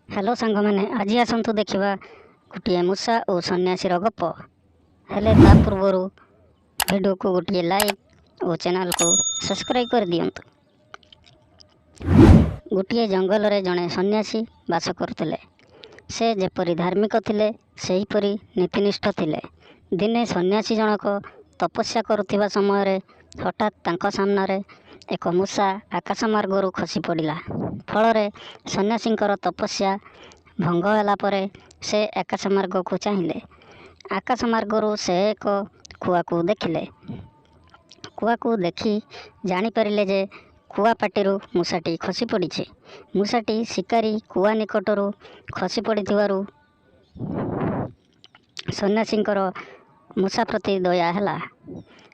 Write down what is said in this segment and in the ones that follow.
Hello सांग मैंने आज आसतु देखा गोटे मूषा और सन्यासी गप। हेले ता पूर्वर वीडियो को गोटे लाइक और चैनल को सब्सक्राइब कर दियंतु। गोटे जंगल रे जड़े सन्यासी बास करते। से जेपरी धार्मिक थिले सेहीपरी नीतिनिष्ठ थिले। दिने सन्यासी जनक तपस्या करुवा समय हठात तांको सामने एक मूषा आकाश मार्गरू खसी पड़ा। फल सन्यासींकर तपस्या भंग होला परे से आकाश मार्ग को चाहिए। आकाश मार्गरू से एक कुआ को देखिले। कुआ को देखी जानीपारे जे कुआ पाटिरू मूषाटी खसी पड़ी। मूषाटी शिकारी कुआ निकटरू खसी पड़ू सन्यासींकर मूषा प्रति दया हैला।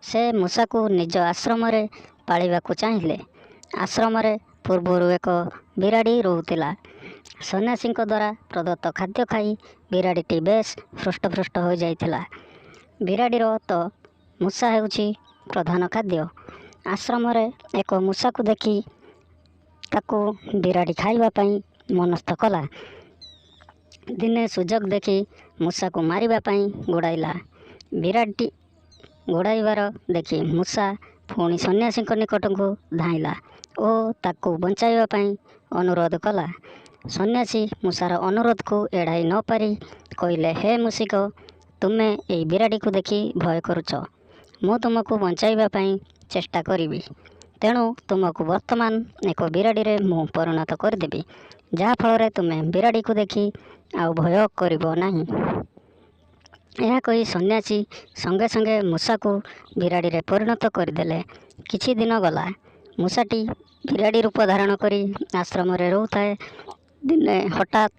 से मूषा को निज आश्रम रे पालिबा को चाहिए। आश्रम रे पूर्वरु एक बिराड़ी रोहुतिला। सन्यासी द्वारा प्रदत्त खाद्य खाई बिराड़ीटी बेस हृष्टपृष्ट हो जाइथिला। बिराड़ीर तो मूषा हेउछि प्रधान खाद्य। आश्रम रे एक मूषा को देखी ताकू बिराड़ी खाइबा पई मनस्थ कला। दिने सुजोग देखी मूषा को मारिबा पई गोड़ाइला। बिराड़ी गोड़ाइबार देखी मूषा पुणी सन्यासी निकट को धाइला और ताकू बंचाइबा पई अनुरोध कला। सन्यासी मूषार अनुरोध को एड़ाई न पारी कहले, हे मूषिक, तुमे ए बिराड़ी को देखी भय करुच। मु तुमको बंचाइबा पई चेष्टा करिबी। तेणु तुमको वर्तमान एक बिराड़ी रे मु परिणत करदेबी, जहा फल तुमे बिराड़ी को देखी आउ भय करिबो नाही। यह कही सन्यासी संगे संगे मूषा को बिराड़ी रे परिणत करदेले। किछि दिन गला। मूषाटी बिराड़ी रूप धारण करी आश्रम रे रोहुଥାଏ। दिने हठात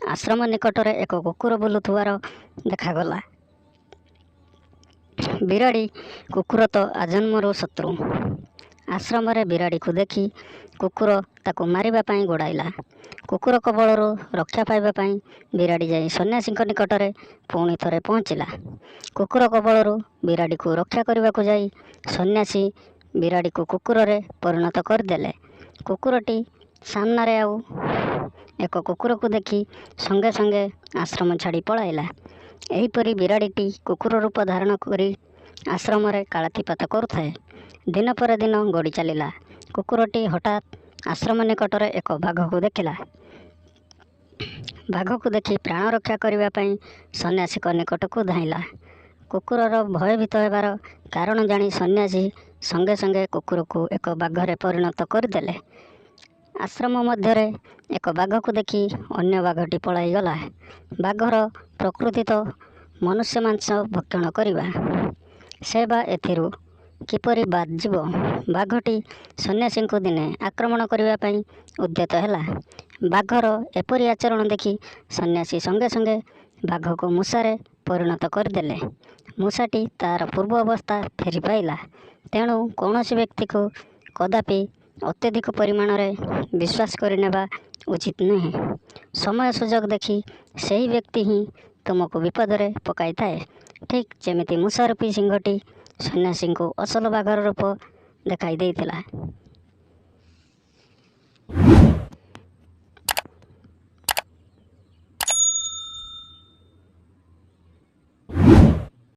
आश्रम निकटर एक कुकुर बुलुथुवार देखागला। बिराड़ी कुकुर तो आजन्मरू शत्रु। आश्रम रे बिराड़ी को देखी कुकुर ताको मारिबा पई गोड़ाइला। कुकुर कबलरू रक्षा पाइबा पई बिराड़ी जाई सन्यासी निकटरे पुणी थरे पहुँचला। कुकुर कबलरू बिराड़ी को रक्षा करने को जाई सन्यासी बिराड़ी को कुकुर रे परिणत करदेले। कुकुरटी सामने आउ एक कुकुर को देखी संगे संगे आश्रम छाड़ी पलाइला। एहीपरी बिराड़ीटी कुकुर रूप धारण करी आश्रम रे कालातिपात करुଥାଏ। दिन पर दिन गड़ी चलिला। कुकुरटी हठात आश्रम निकटरे एक बाघ को देखिला। बाघ को देखी प्राण रक्षा करने पई सन्यासी निकट को धाइला। कुकुरर भयभीत हेबार कारण जानी सन्यासी संगे संगे कुकुर को एक बाघरे परिणत करदेले। आश्रम मध्यरे एक बाघ को देखी अन्य बाघटी पलाई गला। बाघर प्रकृति तो मनुष्य मांस भक्षण करिबा। से बा एथिरु किपरि बाजिब। बाघटी सन्यासी को दिने आक्रमण करने पई उद्यत हैला। बाघर एपरी आचरण देखी सन्यासी संगे संगे बाघ को मूषारे परिणत करदेले। मूषाटी तार पूर्व अवस्था फेरी पाइला। तेणु कौनसी व्यक्ति को कदापि अत्यधिक परिमाण रे विश्वास करनेबा उचित नहीं। समय सुजोग देखी सही व्यक्ति ही तुमको विपद रे पकाई थाए। ठीक जेमिति मूषा रूपी सिंहटी सन्यासी को असल बाघर रूप देखाई देइथिला।